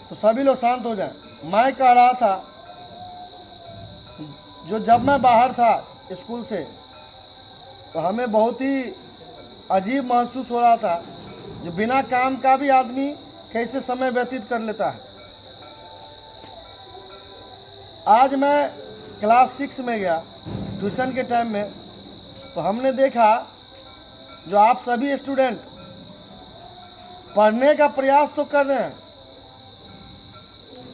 तो सभी लोग शांत हो जाएं। मैं कह रहा था जब मैं बाहर था स्कूल से तो हमें बहुत ही अजीब महसूस हो रहा था, जो बिना काम का भी आदमी कैसे समय व्यतीत कर लेता है। आज मैं क्लास 6 में गया ट्यूशन के टाइम में, तो हमने देखा जो आप सभी स्टूडेंट पढ़ने का प्रयास तो कर रहे हैं,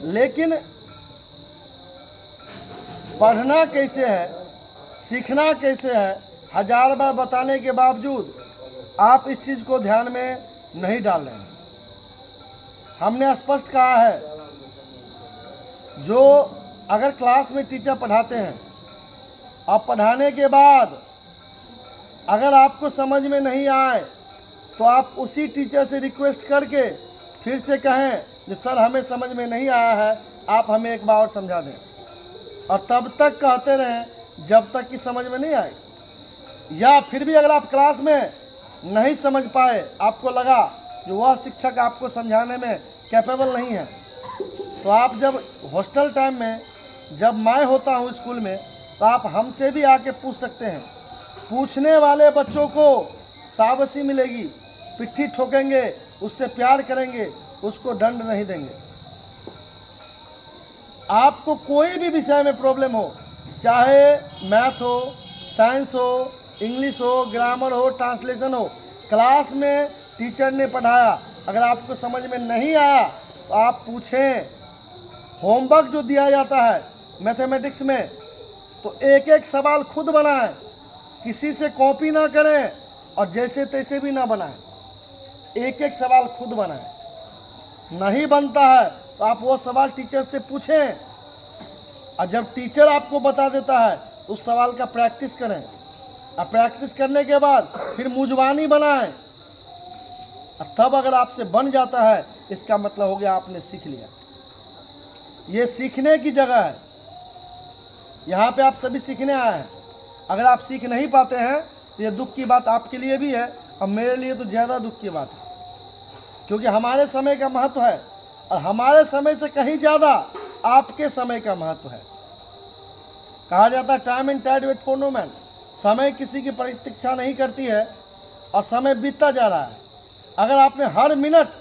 लेकिन पढ़ना कैसे है, सीखना कैसे है, 1000 बार बताने के बावजूद आप इस चीज़ को ध्यान में नहीं डाल रहे हैं। हमने स्पष्ट कहा है, जो अगर क्लास में टीचर पढ़ाते हैं और पढ़ाने के बाद अगर आपको समझ में नहीं आए तो आप उसी टीचर से रिक्वेस्ट करके फिर से कहें कि सर हमें समझ में नहीं आया है, आप हमें एक बार और समझा दें, और तब तक कहते रहें जब तक कि समझ में नहीं आए। या फिर भी अगर आप क्लास में नहीं समझ पाए, आपको लगा जो वह शिक्षक आपको समझाने में कैपेबल नहीं है, तो आप जब हॉस्टल टाइम में जब मैं होता हूँ स्कूल में, तो आप हमसे भी आके पूछ सकते हैं। पूछने वाले बच्चों को शाबाशी मिलेगी, पिट्ठी ठोकेंगे, उससे प्यार करेंगे, उसको दंड नहीं देंगे। आपको कोई भी विषय में प्रॉब्लम हो, चाहे मैथ हो, साइंस हो, इंग्लिश हो, ग्रामर हो, ट्रांसलेशन हो, क्लास में टीचर ने पढ़ाया, अगर आपको समझ में नहीं आया तो आप पूछें। होमवर्क जो दिया जाता है मैथमेटिक्स में, तो एक एक सवाल खुद बनाएं, किसी से कॉपी ना करें और जैसे तैसे भी ना बनाएं, एक एक सवाल खुद बनाएं। नहीं बनता है तो आप वो सवाल टीचर से पूछें, और जब टीचर आपको बता देता है तो उस सवाल का प्रैक्टिस करें, और प्रैक्टिस करने के बाद फिर मुंजवानी बनाएं, और तब अगर आपसे बन जाता है इसका मतलब हो गया आपने सीख लिया। ये सीखने की जगह है, यहाँ पे आप सभी सीखने आए हैं। अगर आप सीख नहीं पाते हैं तो ये दुख की बात आपके लिए भी है, और मेरे लिए तो ज़्यादा दुख की बात है, क्योंकि हमारे समय का महत्व है, और हमारे समय से कहीं ज़्यादा आपके समय का महत्व है। कहा जाता है time and tide wait for no man, समय किसी की प्रतीक्षा नहीं करती है, और समय बीतता जा रहा है। अगर आपने हर मिनट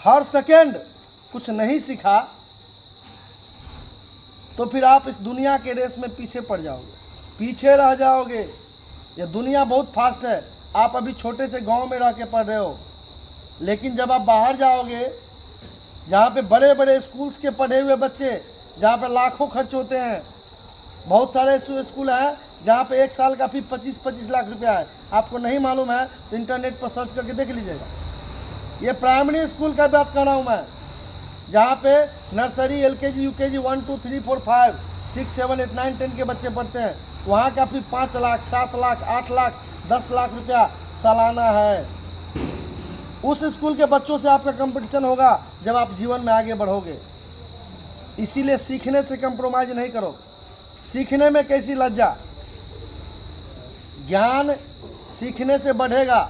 हर सेकेंड कुछ नहीं सीखा तो फिर आप इस दुनिया के रेस में पीछे पड़ जाओगे, पीछे रह जाओगे। ये दुनिया बहुत फास्ट है। आप अभी छोटे से गांव में रह के पढ़ रहे हो, लेकिन जब आप बाहर जाओगे, जहाँ पे बड़े बड़े स्कूल्स के पढ़े हुए बच्चे, जहाँ पे लाखों खर्च होते हैं, बहुत सारे स्कूल हैं जहाँ पे एक साल का फी 25-25 लाख रुपया है। आपको नहीं मालूम है तो इंटरनेट पर सर्च करके देख लीजिएगा। ये प्राइमरी स्कूल का बात कर रहा हूँ मैं, जहाँ पे नर्सरी, LKG, UKG 1, 2, 3, 4, 5, 6, 7, 8, 9, 10 के बच्चे पढ़ते हैं। वहाँ का फी 5 लाख, 7 लाख, 8 लाख, 10 लाख रुपया सालाना है। उस स्कूल के बच्चों से आपका कंपटीशन होगा जब आप जीवन में आगे बढ़ोगे। इसीलिए सीखने से कंप्रोमाइज नहीं करो। सीखने में कैसी लज्जा, ज्ञान सीखने से बढ़ेगा।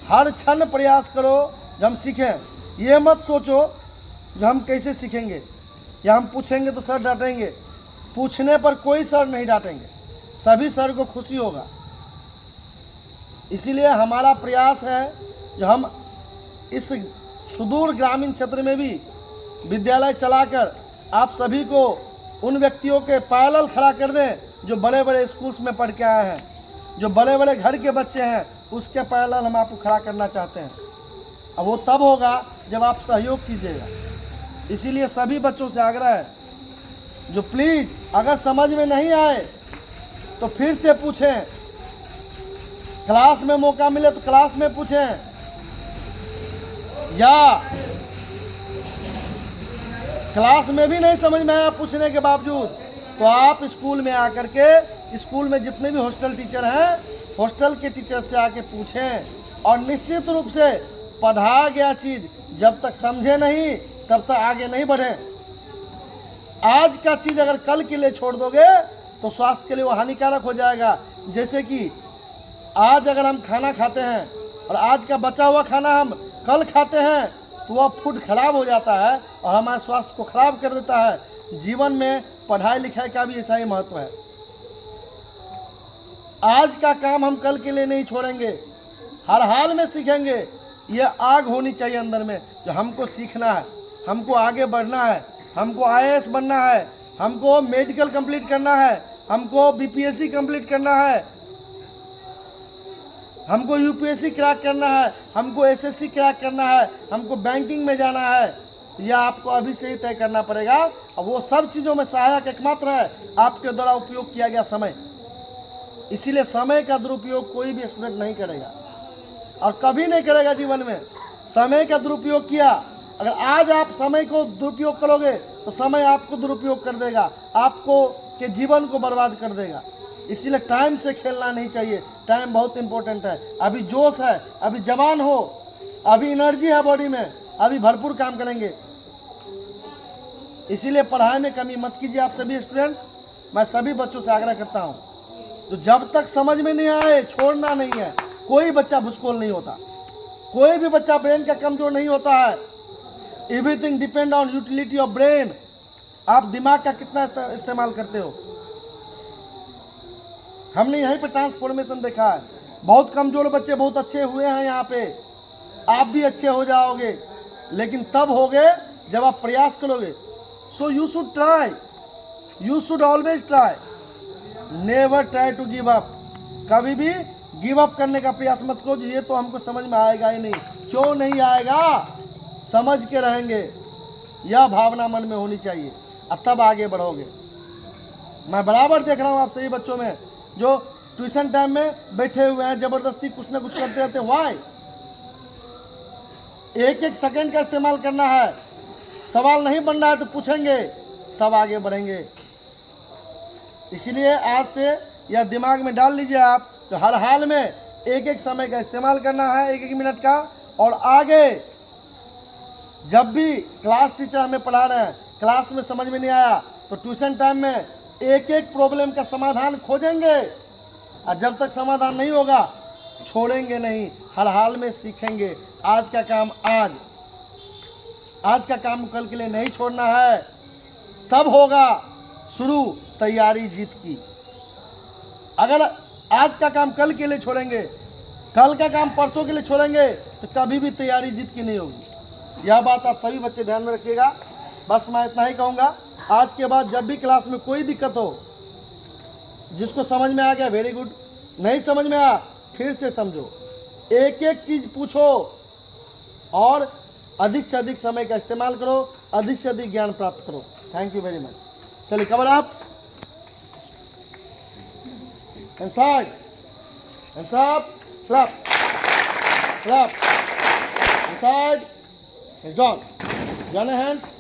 हर क्षण प्रयास करो जो हम सीखें। ये मत सोचो जो हम कैसे सीखेंगे, या हम पूछेंगे तो सर डांटेंगे। पूछने पर कोई सर नहीं डांटेंगे, सभी सर को खुशी होगा। इसीलिए हमारा प्रयास है जो हम इस सुदूर ग्रामीण क्षेत्र में भी विद्यालय चलाकर आप सभी को उन व्यक्तियों के पैरेलल खड़ा कर दें जो बड़े बड़े स्कूल्स में पढ़ के आए हैं, जो बड़े बड़े घर के बच्चे हैं, उसके पैरेलल हम आपको खड़ा करना चाहते हैं। अब वो तब होगा जब आप सहयोग कीजिएगा। इसीलिए सभी बच्चों से आग्रह है जो प्लीज़ अगर समझ में नहीं आए तो फिर से पूछें। क्लास में मौका मिले तो क्लास में पूछें, या क्लास में भी नहीं समझ में आया पूछने के बावजूद तो आप स्कूल में आकर के, स्कूल में जितने भी हॉस्टल टीचर हैं, हॉस्टल के टीचर से आके पूछें। और निश्चित रूप से पढ़ा गया चीज़ जब तक समझे नहीं तब तक आगे नहीं बढ़ें। आज का चीज़ अगर कल के लिए छोड़ दोगे तो स्वास्थ्य के लिए वो हानिकारक हो जाएगा। जैसे कि आज अगर हम खाना खाते हैं और आज का बचा हुआ खाना हम कल खाते हैं तो वह फूड खराब हो जाता है और हमारे स्वास्थ्य को खराब कर देता है। जीवन में पढ़ाई लिखाई का भी ऐसा ही महत्व है। आज का काम हम कल के लिए नहीं छोड़ेंगे, हर हाल में सीखेंगे। यह आग होनी चाहिए अंदर में, जो हमको सीखना है, हमको आगे बढ़ना है, हमको IAS बनना है, हमको मेडिकल कंप्लीट करना है, हमको BPSC कंप्लीट करना है, हमको UPSC क्रैक करना है, हमको SSC क्रैक करना है, हमको बैंकिंग में जाना है। यह आपको अभी से ही तय करना पड़ेगा। और वो सब चीज़ों में सहायक एकमात्र है आपके द्वारा उपयोग किया गया समय। इसीलिए समय का दुरुपयोग कोई भी स्टूडेंट नहीं करेगा और कभी नहीं करेगा जीवन में। समय का दुरुपयोग किया, अगर आज आप समय को दुरुपयोग करोगे तो समय आपको दुरुपयोग कर देगा, आपको के जीवन को बर्बाद कर देगा। इसीलिए टाइम से खेलना नहीं चाहिए। टाइम बहुत इंपॉर्टेंट है। अभी जोश है, अभी जवान हो, अभी एनर्जी है बॉडी में, अभी भरपूर काम करेंगे। इसीलिए पढ़ाई में कमी मत कीजिए आप सभी स्टूडेंट। मैं सभी बच्चों से आग्रह करता हूं, तो जब तक समझ में नहीं आए छोड़ना नहीं है। कोई बच्चा भुसकोल नहीं होता, कोई भी बच्चा ब्रेन का कमजोर नहीं होता है। Everything depend on utility of brain. आप दिमाग का कितना इस्तेमाल करते हो। हमने यहीं पे ट्रांसफॉर्मेशन देखा है। बहुत कमजोर बच्चे बहुत अच्छे हुए हैं यहाँ पे। आप भी अच्छे हो जाओगे, लेकिन तब होगे जब आप प्रयास करोगे। So you should try, you should always try, never try to give up. कभी भी गिव अप करने का प्रयास मत करो। ये तो हमको समझ में आएगा ही नहीं। क्यों नहीं आएगा? समझ के रहेंगे, यह भावना मन में होनी चाहिए और तब आगे बढ़ोगे। मैं बराबर देख रहा हूँ आप सही बच्चों में जो ट्यूशन टाइम में बैठे हुए हैं, जबरदस्ती कुछ ना कुछ करते रहते। व्हाई? एक एक सेकंड का इस्तेमाल करना है। सवाल नहीं बन रहा है तो पूछेंगे, तब आगे बढ़ेंगे। इसलिए आज से यह दिमाग में डाल लीजिए आप, तो हर हाल में एक एक समय का इस्तेमाल करना है, एक एक मिनट का। और आगे जब भी क्लास टीचर हमें पढ़ा रहे हैं, क्लास में समझ में नहीं आया तो ट्यूशन टाइम में एक एक प्रॉब्लम का समाधान खोजेंगे। और जब तक समाधान नहीं होगा छोड़ेंगे नहीं, हर हाल में सीखेंगे। आज का काम आज का काम कल के लिए नहीं छोड़ना है। तब होगा शुरू तैयारी जीत की। अगर आज का काम कल के लिए छोड़ेंगे, कल का काम परसों के लिए छोड़ेंगे, तो कभी भी तैयारी जीत की नहीं होगी। यह बात आप सभी बच्चे ध्यान में रखिएगा। बस मैं इतना ही कहूँगा। आज के बाद जब भी क्लास में कोई दिक्कत हो, जिसको समझ में आ गया वेरी गुड, नहीं समझ में आया फिर से समझो, एक एक चीज पूछो और अधिक से अधिक समय का इस्तेमाल करो, अधिक से अधिक ज्ञान प्राप्त करो। Thank you very much. चलिए cover up, inside, hands up, clap, clap, inside, hands down, join your hands.